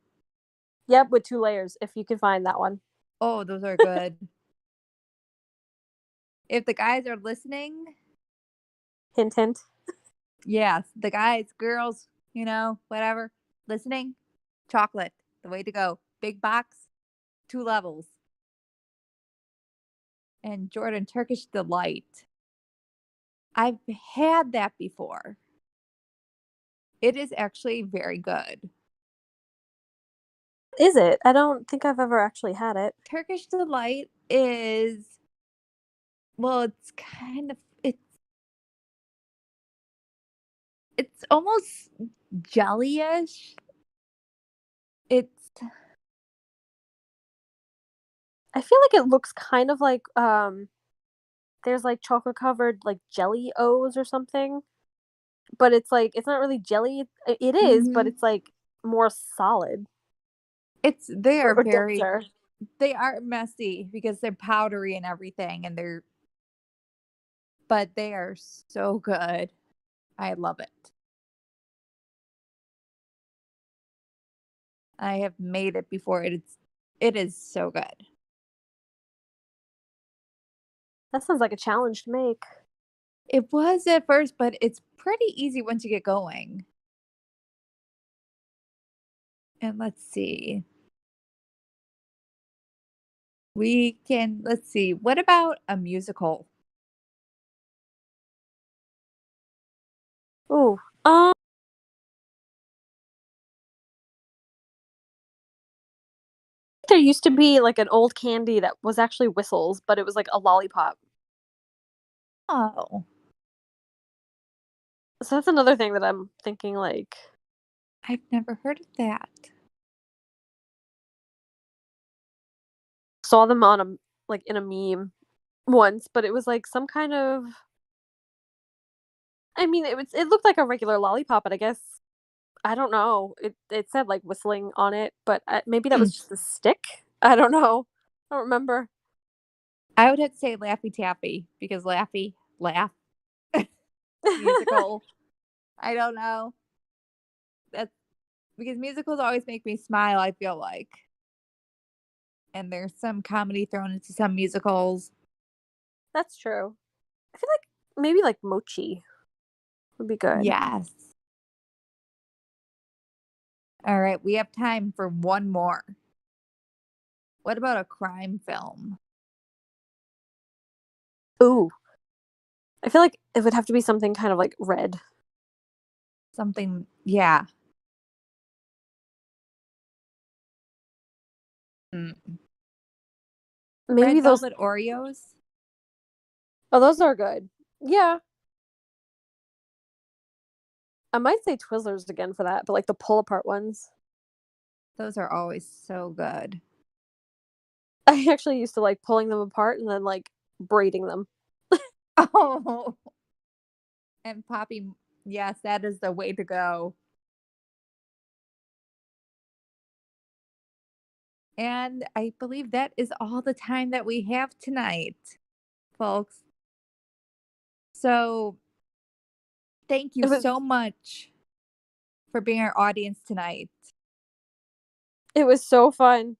yep, with 2 layers if you can find that one. Oh, those are good. If the guys are listening, Hint, hint. yes, the guys, girls, whatever, listening, chocolate, the way to go. Big box, 2 levels. And Jordan, Turkish Delight. I've had that before. It is actually very good. Is it? I don't think I've ever actually had it. Turkish Delight is, well, it's kind of, it's almost jellyish. It's I feel like it looks kind of like there's like chocolate covered like jelly O's or something, but it's like it's not really jelly. It is, but mhm. it's like more solid It's they are or very denser. they are messy because they're powdery and everything and but they are so good. I love it. I have made it before. It is so good. That sounds like a challenge to make. It was at first, but it's pretty easy once you get going. And let's see. Let's see. What about a musical? Ooh. There used to be like an old candy that was actually whistles, but it was like a lollipop. Oh, So that's another thing that I'm thinking like I've never heard of that. saw them on a like in a meme once, but it was like some kind of I mean, it looked like a regular lollipop, but I guess I don't know. It said like whistling on it, but maybe that Hmm. was just a stick. I don't know. I don't remember. I would have to say Laffy Taffy because Laffy, laugh, musical. I don't know. That's because musicals always make me smile, I feel like. And there's some comedy thrown into some musicals. That's true. I feel like maybe like mochi would be good. Yes. All right, we have time for one more. What about a crime film? Ooh, I feel like it would have to be something kind of like red. Something, yeah. Mm. Maybe Red those. Velvet Oreos? Oh, those are good. Yeah, I might say Twizzlers again for that, but like the pull apart ones. Those are always so good. I actually used to like pulling them apart and then like braiding them. Oh, and Poppy, yes, that is the way to go. And I believe that is all the time that we have tonight, folks. So thank you so much for being our audience tonight. It was so fun.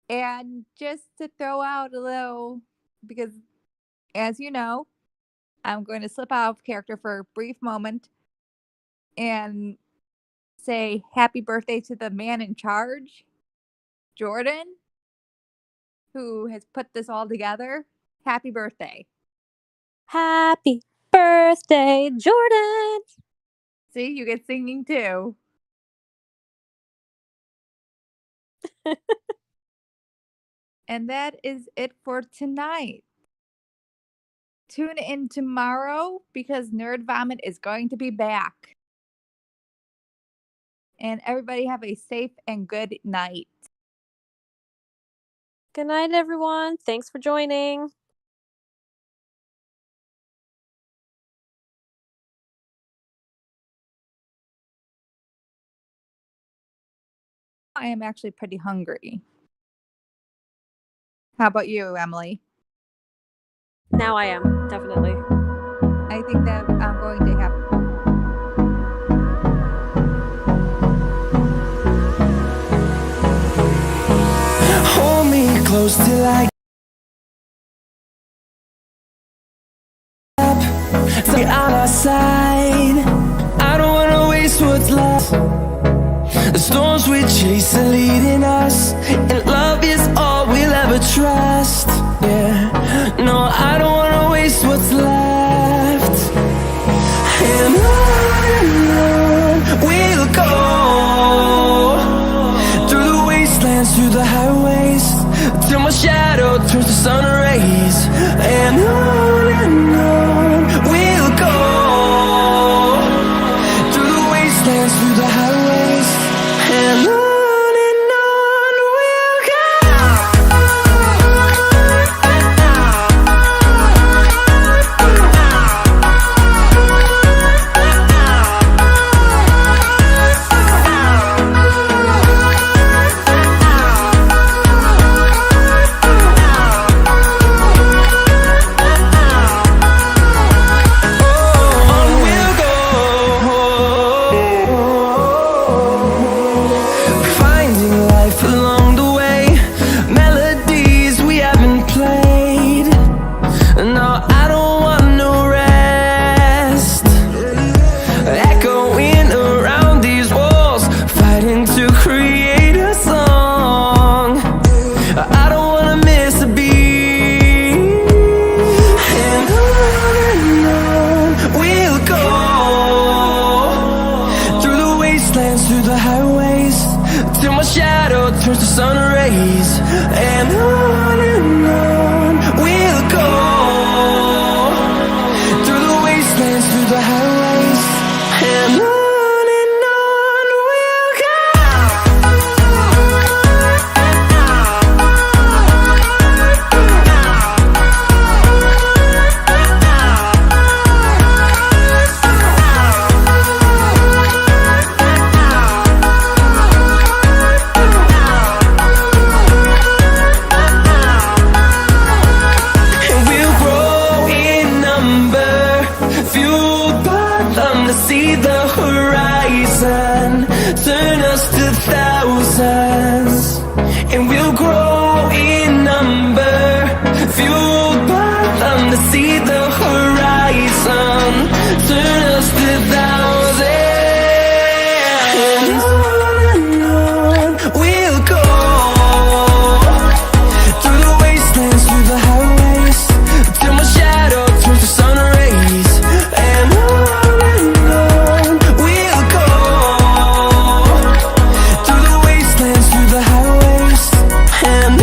And just to throw out a little, because as you know, I'm going to slip out of character for a brief moment and say happy birthday to the man in charge, Jordan, who has put this all together. Happy birthday. Happy birthday, Jordan. See, you get singing too. And that is it for tonight. Tune in tomorrow because Nerd Vomit is going to be back. And everybody have a safe and good night. Good night, everyone. Thanks for joining. I am actually pretty hungry. How about you, Emily? Now I am, definitely. I think that I'm going to have. Hold me close till I get out our side. I don't wanna waste what's left. The storms we chase are leading us, and love is all we'll ever trust. Yeah, no, I don't wanna waste what's left. And on we'll go, through the wastelands, through the highways, till my shadow turns to sun rays. And on we'll go, through the wastelands, through the highways, and on we'll go. Through the highways, till my shadow turns to sun rays. And on we'll go, through the wastelands, through the highways, and on we'll go. See the horizon, turn us to thousands, and we'll grow in number, fueled by them to see the horizon, turn us to thousands, and on we'll go, through the wastelands, through the highways, till my shadow turns to sun rays, and on we'll go, through the wastelands, through the highways, and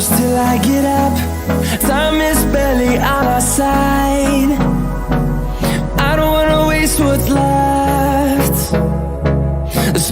close till I get up. Time is barely on our side. I don't wanna waste what's left.